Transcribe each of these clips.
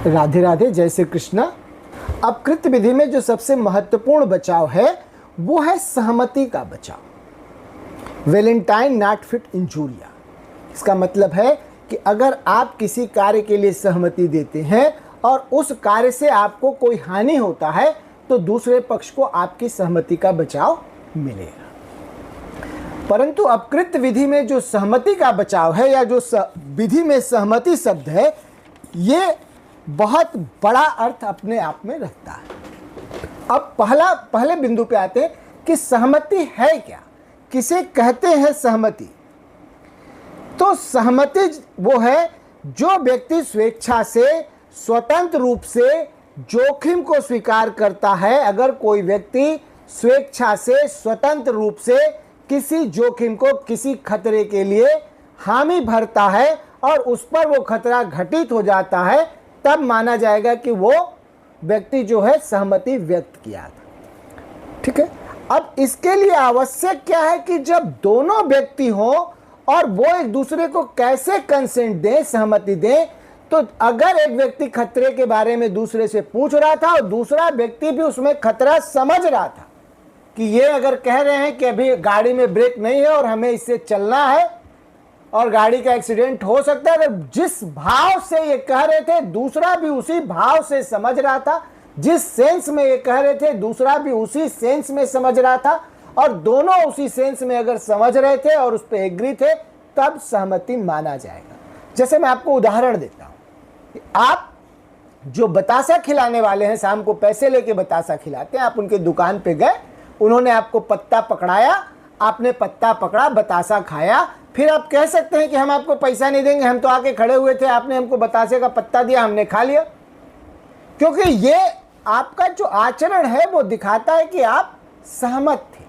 राधे राधे, जय श्री कृष्ण। अपकृत विधि में जो सबसे महत्वपूर्ण बचाव है वो है सहमति का बचाव। Valentine not fit injuria. इसका मतलब है कि अगर आप किसी कार्य के लिए सहमति देते हैं और उस कार्य से आपको कोई हानि होता है तो दूसरे पक्ष को आपकी सहमति का बचाव मिलेगा। परंतु अपकृत विधि में जो सहमति का बचाव है या जो विधि में सहमति शब्द है, ये बहुत बड़ा अर्थ अपने आप में रखता है। अब पहले बिंदु पे आते हैं कि सहमति है क्या, किसे कहते हैं सहमति। तो सहमति वो है जो व्यक्ति स्वेच्छा से स्वतंत्र रूप से जोखिम को स्वीकार करता है। अगर कोई व्यक्ति स्वेच्छा से स्वतंत्र रूप से किसी जोखिम को, किसी खतरे के लिए हामी भरता है और उस पर वो खतरा घटित हो जाता है, तब माना जाएगा कि वो व्यक्ति जो है सहमति व्यक्त किया था। ठीक है। अब इसके लिए आवश्यक क्या है कि जब दोनों व्यक्ति हों और वो एक दूसरे को कैसे कंसेंट दें, सहमति दें। तो अगर एक व्यक्ति खतरे के बारे में दूसरे से पूछ रहा था और दूसरा व्यक्ति भी उसमें खतरा समझ रहा था कि ये अगर कह रहे हैं कि अभी गाड़ी में ब्रेक नहीं है और हमें इससे चलना है और गाड़ी का एक्सीडेंट हो सकता है, तो जिस भाव से ये कह रहे थे दूसरा भी उसी भाव से समझ रहा था। जिस सेंस में ये कह रहे थे दूसरा भी उसी सेंस में समझ रहा था, और दोनों उसी सेंस में अगर समझ रहे थे और उस पर एग्री थे, तब सहमति माना जाएगा। जैसे मैं आपको उदाहरण देता हूं, आप जो बतासा खिलाने वाले हैं, शाम को पैसे लेके बतासा खिलाते हैं, आप उनके दुकान पे गए, उन्होंने आपको पत्ता पकड़ाया, आपने पत्ता पकड़ा, बतासा खाया, फिर आप कह सकते हैं कि हम आपको पैसा नहीं देंगे, हम तो आके खड़े हुए थे, आपने हमको बतासे का पत्ता दिया, हमने खा लिया। क्योंकि ये आपका जो आचरण है वो दिखाता है कि आप सहमत थे।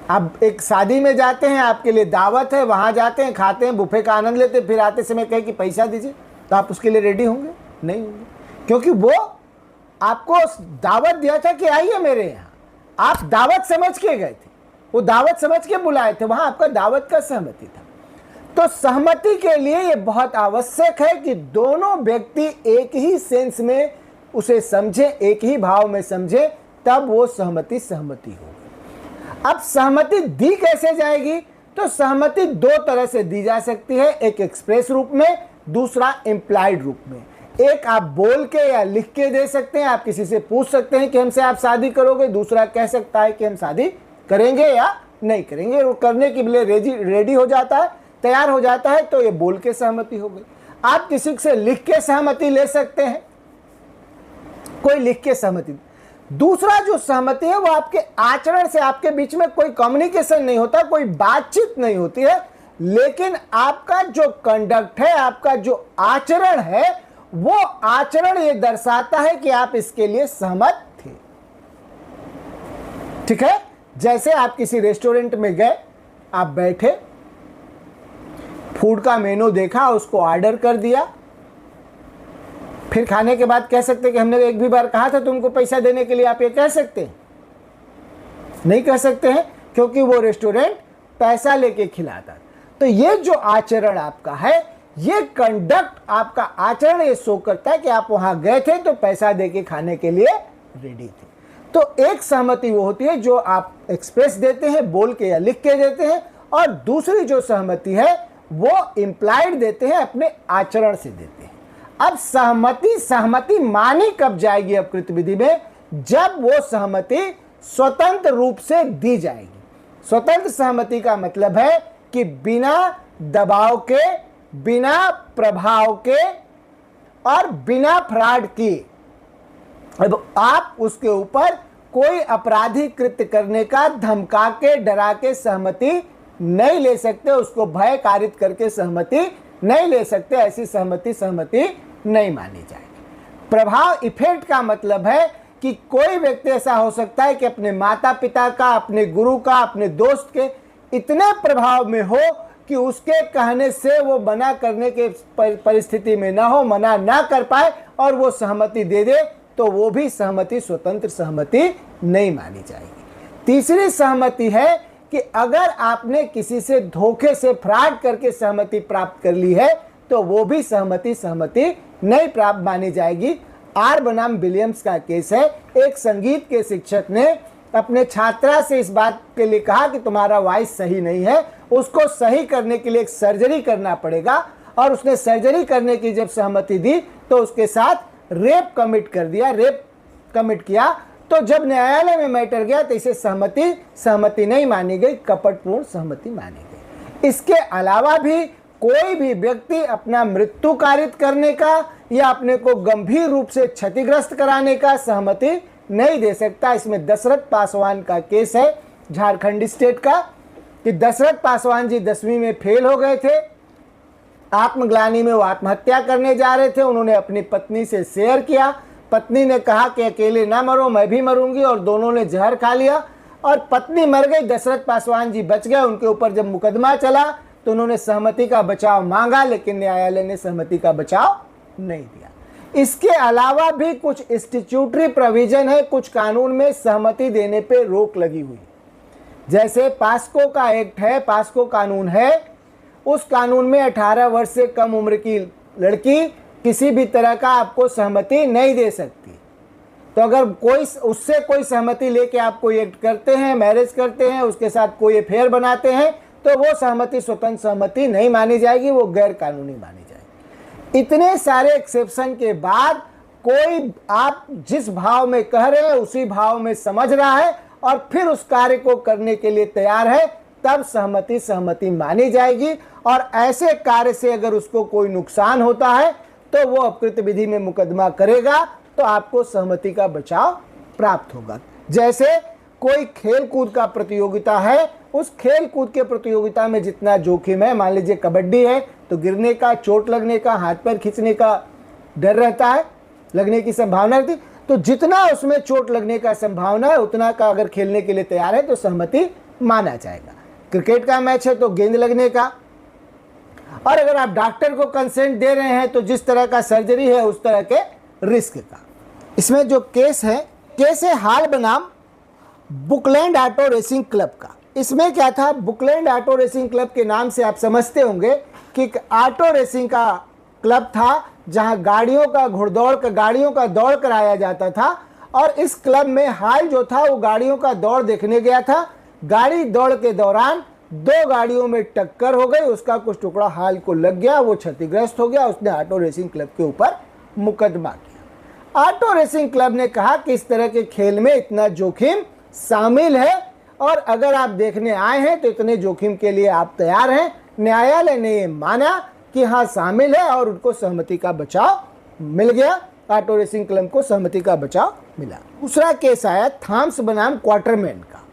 आप एक शादी में जाते हैं, आपके लिए दावत है, वहां जाते हैं, खाते हैं, बुफे का आनंद लेते हैं, फिर आते समय कहे कि पैसा दीजिए, तो आप उसके लिए रेडी होंगे? नहीं होंगे, क्योंकि वो आपको दावत दिया था कि आइए मेरे यहाँ, आप दावत समझ के गए थे, वो दावत समझ के बुलाए थे, वहां आपका दावत का सहमति था। तो सहमति के लिए ये बहुत आवश्यक है कि दोनों व्यक्ति एक ही सेंस में उसे समझे, एक ही भाव में समझे, तब वो सहमति होगी। अब सहमति दी कैसे जाएगी? तो सहमति दो तरह से दी जा सकती है, एक एक्सप्रेस रूप में, दूसरा इम्प्लाइड रूप में। एक आप बोल के या लिख के दे सकते हैं, आप किसी से पूछ सकते हैं कि हमसे आप शादी करोगे, दूसरा कह सकता है कि हम शादी करेंगे या नहीं करेंगे, वो करने के लिए रेडी हो जाता है, तैयार हो जाता है, तो ये बोल के सहमति हो गई। आप किसी से लिख के सहमति ले सकते हैं, कोई लिख के सहमति। दूसरा जो सहमति है वो आपके आचरण से, आपके बीच में कोई कम्युनिकेशन नहीं होता, कोई बातचीत नहीं होती है, लेकिन आपका जो कंडक्ट है, आपका जो आचरण है, वो आचरण ये दर्शाता है कि आप इसके लिए सहमत थे। ठीक है। जैसे आप किसी रेस्टोरेंट में गए, आप बैठे, फूड का मेनू देखा, उसको ऑर्डर कर दिया, फिर खाने के बाद कह सकते कि हमने एक भी बार कहा था तुमको पैसा देने के लिए, आप ये कह सकते हैं? नहीं कह सकते हैं, क्योंकि वो रेस्टोरेंट पैसा लेके खिलाता। तो ये जो आचरण आपका है, ये कंडक्ट, आपका आचरण ये शो करता है कि आप वहां गए थे तो पैसा देके खाने के लिए रेडी थे। तो एक सहमति वो होती है जो आप एक्सप्रेस देते हैं, बोल के या लिख के देते हैं, और दूसरी जो सहमति है वो इम्प्लाइड देते हैं, अपने आचरण से देते हैं। अब सहमति मानी कब जाएगी अपकृत विधि में? जब वो सहमति स्वतंत्र रूप से दी जाएगी। स्वतंत्र सहमति का मतलब है कि बिना दबाव के, बिना प्रभाव के और बिना फ्रॉड के, अब आप उसके ऊपर कोई आपराधिक कृत्य करने का धमका के, डरा के सहमति नहीं ले सकते, उसको भय कारित करके सहमति नहीं ले सकते। ऐसी सहमति नहीं मानी जाएगी। प्रभाव, इफेक्ट का मतलब है कि कोई व्यक्ति ऐसा हो सकता है कि अपने माता पिता का, अपने गुरु का, अपने दोस्त के इतने प्रभाव में हो कि उसके कहने से वो मना करने के परिस्थिति में ना हो, मना ना कर पाए और वो सहमति दे दे, तो वो भी सहमति स्वतंत्र सहमति नहीं मानी जाएगी। तीसरी सहमति है कि अगर आपने किसी से धोखे से फ्रॉड करके सहमति प्राप्त कर ली है, तो वो भी सहमति नहीं प्राप्त मानी जाएगी। आर बनाम विलियम्स का केस है। एक संगीत के शिक्षक ने अपने छात्रा से इस बात के लिए कहा कि तुम्हारा वॉइस सही नहीं है, उसको सही करने के लिए एक सर्जरी करना पड़ेगा, और उसने सर्जरी करने की जब सहमति दी तो उसके साथ रेप कमिट किया। तो जब न्यायालय में मैटर गया तो इसे सहमति नहीं मानी गई, कपटपूर्ण सहमति मानी गई। इसके अलावा भी कोई भी व्यक्ति अपना मृत्यु कारित करने का या अपने को गंभीर रूप से क्षतिग्रस्त कराने का सहमति नहीं दे सकता। इसमें दशरथ पासवान का केस है, झारखंड स्टेट का, कि दशरथ पासवान जी 10वीं में फेल हो गए थे। आत्मग्लानि में वो आत्महत्या करने जा रहे थे। उन्होंने अपनी पत्नी से शेयर किया। पत्नी ने कहा कि अकेले ना मरो, मैं भी मरूंगी, और दोनों ने जहर खा लिया और पत्नी मर गई। दशरथ पासवान जी बच गए। उनके ऊपर जब मुकदमा चला तो उन्होंने सहमति का बचाव मांगा, लेकिन न्यायालय ने सहमति का बचाव नहीं दिया। इसके अलावा भी कुछ स्टैट्यूटरी प्रोविजन है, कुछ कानून में सहमति देने पे रोक लगी हुई। जैसे पास्को का एक्ट है, पास्को कानून है, उस कानून में 18 वर्ष से कम उम्र की लड़की किसी भी तरह का आपको सहमति नहीं दे सकती। तो अगर उससे कोई सहमति लेके आप कोई एक्ट करते हैं, मैरिज करते हैं, उसके साथ कोई अफेयर बनाते हैं, तो वो सहमति स्वतंत्र सहमति नहीं मानी जाएगी, वो गैर कानूनी मानी जाएगी। इतने सारे एक्सेप्शन के बाद कोई आप जिस भाव में कह रहे हैं उसी भाव में समझ रहा है और फिर उस कार्य को करने के लिए तैयार है, तब सहमति मानी जाएगी। और ऐसे कार्य से अगर उसको कोई नुकसान होता है तो वो अपकृत्य विधि में मुकदमा करेगा, तो आपको सहमति का बचाव प्राप्त होगा। जैसे कोई खेल कूद का प्रतियोगिता है, उस खेल कूद के प्रतियोगिता में जितना जोखिम है, मान लीजिए कबड्डी है तो गिरने का, चोट लगने का, हाथ पैर खींचने का डर रहता है, लगने की संभावना रहती, तो जितना उसमें चोट लगने का संभावना है उतना का अगर खेलने के लिए तैयार है तो सहमति माना जाएगा। क्रिकेट का मैच है तो गेंद लगने का, और अगर आप डॉक्टर को कंसेंट दे रहे हैं तो जिस तरह का सर्जरी है उस तरह के रिस्क का। इसमें जो केस है हाल बनाम बुकलैंड ऑटो रेसिंग क्लब का। इसमें क्या था, बुकलैंड ऑटो रेसिंग क्लब के नाम से आप समझते होंगे कि एक ऑटो रेसिंग का क्लब था जहां गाड़ियों का दौड़ कराया जाता था। और इस क्लब में हाल जो था वो गाड़ियों का दौड़ देखने गया था। गाड़ी दौड़ के दौरान 2 गाड़ियों में टक्कर हो गई, उसका कुछ टुकड़ा हाल को लग गया, वो क्षतिग्रस्त हो गया। उसने ऑटो रेसिंग क्लब के ऊपर मुकदमा किया। ऑटो रेसिंग क्लब ने कहा कि इस तरह के खेल में इतना जोखिम शामिल है और अगर आप देखने आए हैं तो इतने जोखिम के लिए आप तैयार हैं। न्यायालय ने ये माना कि हाँ शामिल है और उनको सहमति का बचाव मिल गया। ऑटो रेसिंग क्लब को सहमति का बचाव मिला। दूसरा केस आया थॉम्स बनाम क्वार्टरमैन का।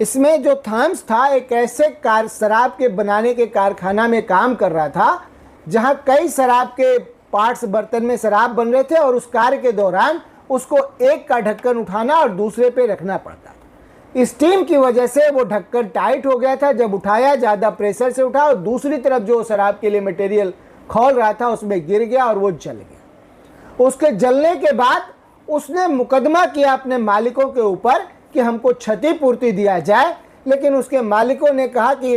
इसमें जो थॉम्स था एक ऐसे शराब के बनाने के कारखाना में काम कर रहा था जहां कई शराब के पार्ट्स बर्तन में शराब बन रहे थे और उस कार्य के दौरान उसको एक का ढक्कन उठाना और दूसरे पे रखना पड़ता था। स्टीम की वजह से वो ढक्कन टाइट हो गया था, जब उठाया ज़्यादा प्रेशर से उठा और दूसरी तरफ जो शराब के लिए मटेरियल खोल रहा था उसमें गिर गया और वो जल गया। उसके जलने के बाद उसने मुकदमा किया अपने मालिकों के ऊपर कि हमको क्षतिपूर्ति दिया जाए, लेकिन उसके मालिकों ने कहा कि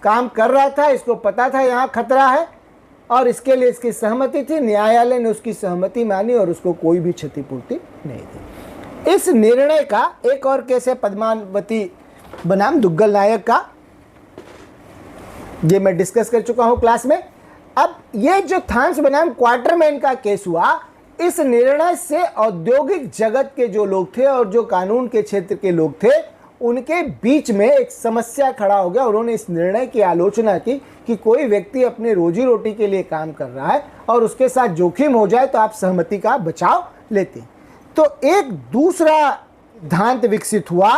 काम कर रहा था, इसको पता था यहाँ खतरा है और इसके लिए इसकी सहमति थी। न्यायालय ने उसकी सहमति मानी और उसको कोई भी क्षतिपूर्ति नहीं दी। इस निर्णय का एक और केस है पद्मावती बनाम दुग्गल नायक का, ये मैं डिस्कस कर चुका हूं क्लास में। अब ये जो थॉम्स बनाम क्वार्टरमैन का केस हुआ, इस निर्णय से औद्योगिक जगत के जो लोग थे और जो कानून के क्षेत्र के लोग थे उनके बीच में एक समस्या खड़ा हो गया। उन्होंने इस निर्णय की आलोचना की कि कोई व्यक्ति अपने रोजी रोटी के लिए काम कर रहा है और उसके साथ जोखिम हो जाए तो आप सहमति का बचाव लेते हैं। तो एक दूसरा सिद्धांत विकसित हुआ,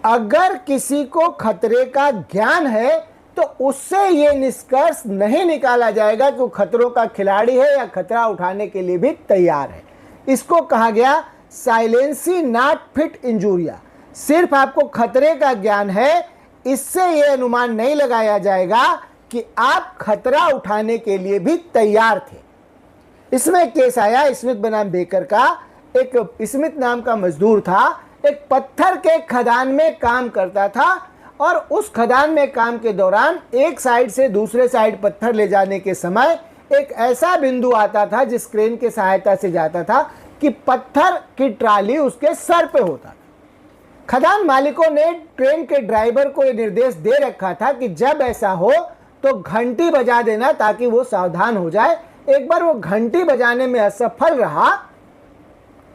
अगर किसी को खतरे का ज्ञान है तो उससे ये निष्कर्ष नहीं निकाला जाएगा कि वो खतरों का खिलाड़ी है या खतरा उठाने के लिए भी तैयार है। इसको कहा गया साइलेंसी नॉट फिट इंजूरिया। सिर्फ आपको खतरे का ज्ञान है, इससे ये अनुमान नहीं लगाया जाएगा कि आप खतरा उठाने के लिए भी तैयार थे। इसमें केस आया स्मिथ बनाम बेकर का। एक स्मिथ नाम का मजदूर था, एक पत्थर के खदान में काम करता था और उस खदान में काम के दौरान एक साइड से दूसरे साइड पत्थर ले जाने के समय एक ऐसा बिंदु आता था जिस क्रेन की सहायता से जाता था कि पत्थर की ट्राली उसके सर पे होता था। खदान मालिकों ने ट्रेन के ड्राइवर को यह निर्देश दे रखा था कि जब ऐसा हो तो घंटी बजा देना ताकि वो सावधान हो जाए। एक बार वो घंटी बजाने में असफल रहा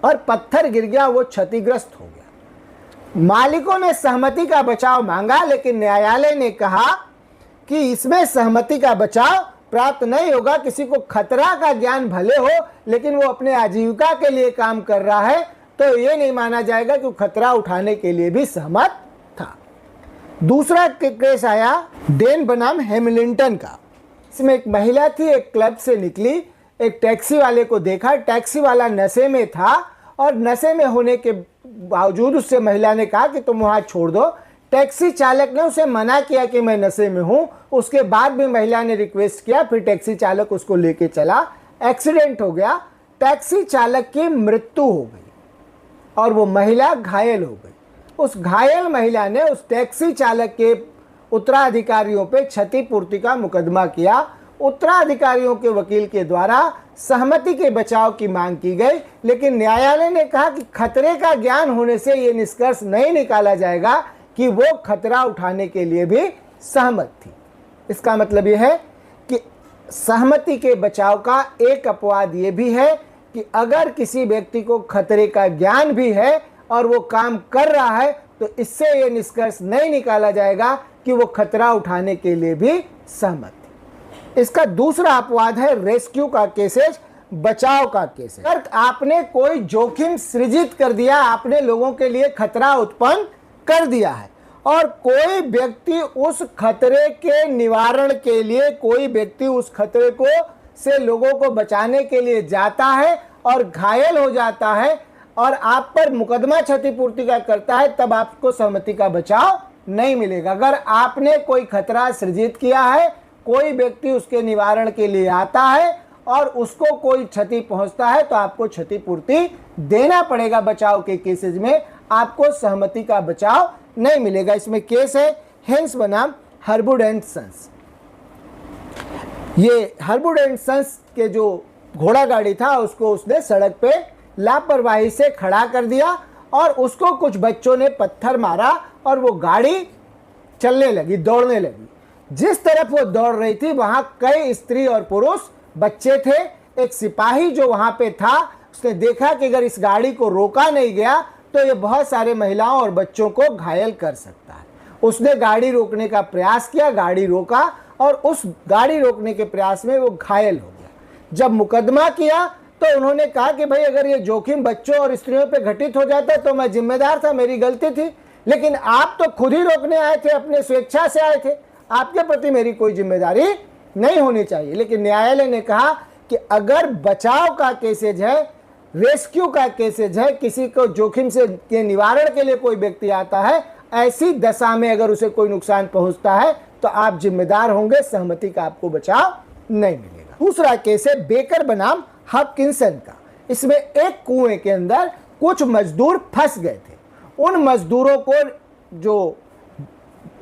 और पत्थर गिर गया, वो क्षतिग्रस्त हो गया। मालिकों ने सहमति का बचाव मांगा, लेकिन न्यायालय ने कहा कि इसमें सहमति का बचाव प्राप्त नहीं होगा। किसी को खतरा का ज्ञान भले हो, लेकिन वो अपने आजीविका के लिए काम कर रहा है, तो ये नहीं माना जाएगा कि वो खतरा उठाने के लिए भी सहमत था। दूसरा केस आया डेन बनाम हेमिल्टन का। इसमें एक महिला थी, एक क्लब से निकली, एक टैक्सी वाले को देखा। टैक्सी वाला नशे में था और नशे में होने के बावजूद उससे महिला ने कहा कि तुम वहाँ छोड़ दो। टैक्सी चालक ने उसे मना किया कि मैं नशे में हूँ। उसके बाद भी महिला ने रिक्वेस्ट किया, फिर टैक्सी चालक उसको लेके चला। एक्सीडेंट हो गया, टैक्सी चालक की मृत्यु हो गई और वो महिला घायल हो गई। उस घायल महिला ने उस टैक्सी चालक के उत्तराधिकारियों पे क्षतिपूर्ति का मुकदमा किया। उत्तराधिकारियों के वकील के द्वारा सहमति के बचाव की मांग की गई, लेकिन न्यायालय ने कहा कि खतरे का ज्ञान होने से ये निष्कर्ष नहीं निकाला जाएगा कि वो खतरा उठाने के लिए भी सहमत थी। इसका मतलब यह है कि सहमति के बचाव का एक अपवाद ये भी है कि अगर किसी व्यक्ति को खतरे का ज्ञान भी है और वो काम कर रहा है, तो इससे ये निष्कर्ष नहीं निकाला जाएगा कि वो खतरा उठाने के लिए भी सहमत थी। इसका दूसरा अपवाद है रेस्क्यू का केसेज, बचाव का केसेज। अगर आपने कोई जोखिम सृजित कर दिया, आपने लोगों के लिए खतरा उत्पन्न कर दिया है और कोई व्यक्ति उस खतरे के निवारण के लिए, कोई व्यक्ति उस खतरे को से लोगों को बचाने के लिए जाता है और घायल हो जाता है और आप पर मुकदमा क्षतिपूर्ति का करता है, तब आपको सहमति का बचाव नहीं मिलेगा। अगर आपने कोई खतरा सृजित किया है, कोई व्यक्ति उसके निवारण के लिए आता है और उसको कोई क्षति पहुंचता है, तो आपको क्षतिपूर्ति देना पड़ेगा। बचाव के केसेस में आपको सहमति का बचाव नहीं मिलेगा। इसमें केस है हेंस बनाम हर्वुड एंड सन्स। ये हर्वुड एंड सन्स के जो घोड़ा गाड़ी था उसको उसने सड़क पे लापरवाही से खड़ा कर दिया और उसको कुछ बच्चों ने पत्थर मारा और वो गाड़ी चलने लगी, दौड़ने लगी। जिस तरफ वो दौड़ रही थी वहां कई स्त्री और पुरुष बच्चे थे। एक सिपाही जो वहां पे था उसने देखा कि अगर इस गाड़ी को रोका नहीं गया तो ये बहुत सारे महिलाओं और बच्चों को घायल कर सकता है। उसने गाड़ी रोकने का प्रयास किया, गाड़ी रोका और उस गाड़ी रोकने के प्रयास में वो घायल हो गया। जब मुकदमा किया तो उन्होंने कहा कि भाई अगर ये जोखिम बच्चों और स्त्रियों पे घटित हो जाता तो मैं जिम्मेदार था, मेरी गलती थी, लेकिन आप तो खुद ही रोकने आए थे, अपने स्वेच्छा से आए थे, आपके प्रति मेरी कोई जिम्मेदारी नहीं होनी चाहिए। लेकिन न्यायालय ने कहा कि अगर बचाव का केसेज है, रेस्क्यू का केसेज है, किसी को जोखिम से के निवारण के लिए कोई व्यक्ति आता है, ऐसी दशा में अगर उसे कोई नुकसान पहुंचता है तो आप जिम्मेदार होंगे, सहमति का आपको बचाव नहीं मिलेगा। दूसरा केस है बेकर बनाम हॉपकिंसन का। इसमें एक कुएं के अंदर कुछ मजदूर फंस गए थे। उन मजदूरों को जो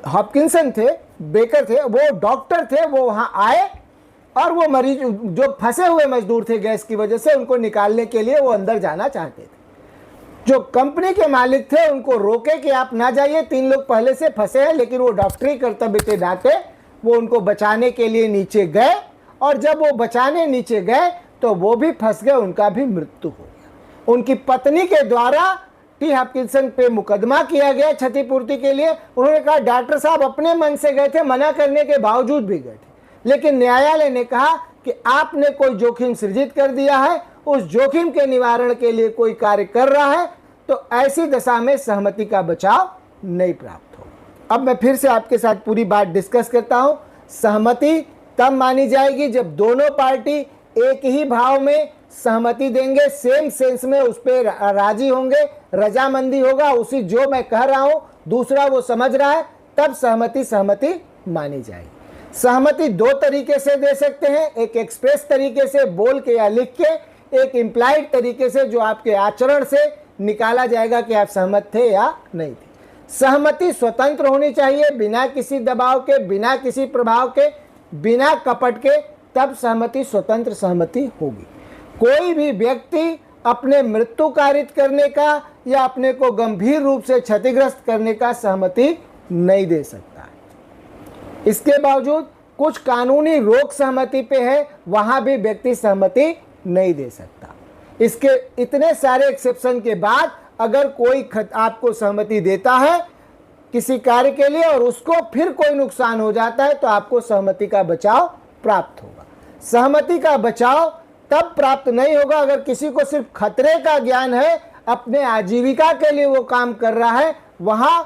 हॉपकिंसन थे, बेकर थे, वो डॉक्टर थे, वो वहां आए और वो मरीज जो फंसे हुए मजदूर थे गैस की वजह से, उनको निकालने के लिए वो अंदर जाना चाहते थे। जो कंपनी के मालिक थे उनको रोके कि आप ना जाइए, 3 लोग पहले से फंसे हैं, लेकिन वो डॉक्टरी कर्तव्य के नाते वो उनको बचाने के लिए नीचे गए और जब वो बचाने नीचे गए तो वो भी फंस गए, उनका भी मृत्यु हो गया। उनकी पत्नी के द्वारा टी हॉपकिंसन पे मुकदमा किया गया क्षतिपूर्ति के लिए। उन्होंने कहा डॉक्टर साहब अपने मन से गए थे, मना करने के बावजूद भी गए थे, लेकिन न्यायालय ने कहा कि आपने कोई जोखिम सृजित कर दिया है, उस जोखिम के निवारण के लिए कोई कार्य कर रहा है, तो ऐसी दशा में सहमति का बचाव नहीं प्राप्त होगा। अब मैं फिर से आपके साथ पूरी बात डिस्कस करता हूं। सहमति तब मानी जाएगी जब दोनों पार्टी एक ही भाव में सहमति देंगे, सेम सेंस में उस पर राजी होंगे, रजामंदी होगा, उसी जो मैं कह रहा हूं दूसरा वो समझ रहा है, तब सहमति मानी जाएगी। सहमति 2 तरीके से दे सकते हैं, एक एक्सप्रेस तरीके से बोल के या लिख के, एक इम्प्लाइड तरीके से जो आपके आचरण से निकाला जाएगा कि आप सहमत थे या नहीं थे। सहमति स्वतंत्र होनी चाहिए, बिना किसी दबाव के, बिना किसी प्रभाव के, बिना कपट के, तब सहमति स्वतंत्र सहमति होगी। कोई भी व्यक्ति अपने मृत्यु कारित करने का या अपने को गंभीर रूप से क्षतिग्रस्त करने का सहमति नहीं दे सकता है। इसके बावजूद कुछ कानूनी रोक सहमति पे है, वहां भी व्यक्ति सहमति नहीं दे सकता। इसके इतने सारे एक्सेप्शन के बाद अगर कोई आपको सहमति देता है किसी कार्य के लिए और उसको फिर कोई नुकसान हो जाता है तो आपको सहमति का बचाव प्राप्त होगा। सहमति का बचाव तब प्राप्त नहीं होगा अगर किसी को सिर्फ खतरे का ज्ञान है, अपने आजीविका के लिए वो काम कर रहा है, वहां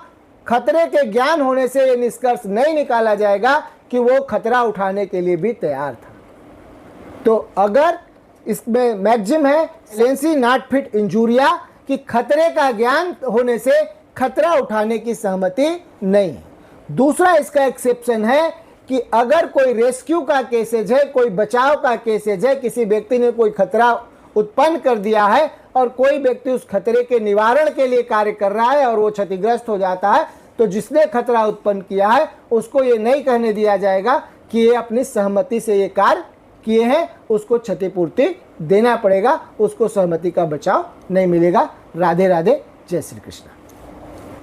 खतरे के ज्ञान होने से ये निष्कर्ष नहीं निकाला जाएगा कि वो खतरा उठाने के लिए भी तैयार था। तो अगर इसमें मैक्सिम है सेंसी नॉट फिट इंजूरिया कि खतरे का ज्ञान होने से खतरा उठाने की सहमति नहीं है। दूसरा इसका एक्सेप्शन है कि अगर कोई रेस्क्यू का केसेज है, कोई बचाव का केसेज है, किसी व्यक्ति ने कोई खतरा उत्पन्न कर दिया है और कोई व्यक्ति उस खतरे के निवारण के लिए कार्य कर रहा है और वो क्षतिग्रस्त हो जाता है, तो जिसने खतरा उत्पन्न किया है उसको ये नहीं कहने दिया जाएगा कि ये अपनी सहमति से ये कार्य किए हैं, उसको क्षतिपूर्ति देना पड़ेगा, उसको सहमति का बचाव नहीं मिलेगा। राधे राधे, जय श्री कृष्ण।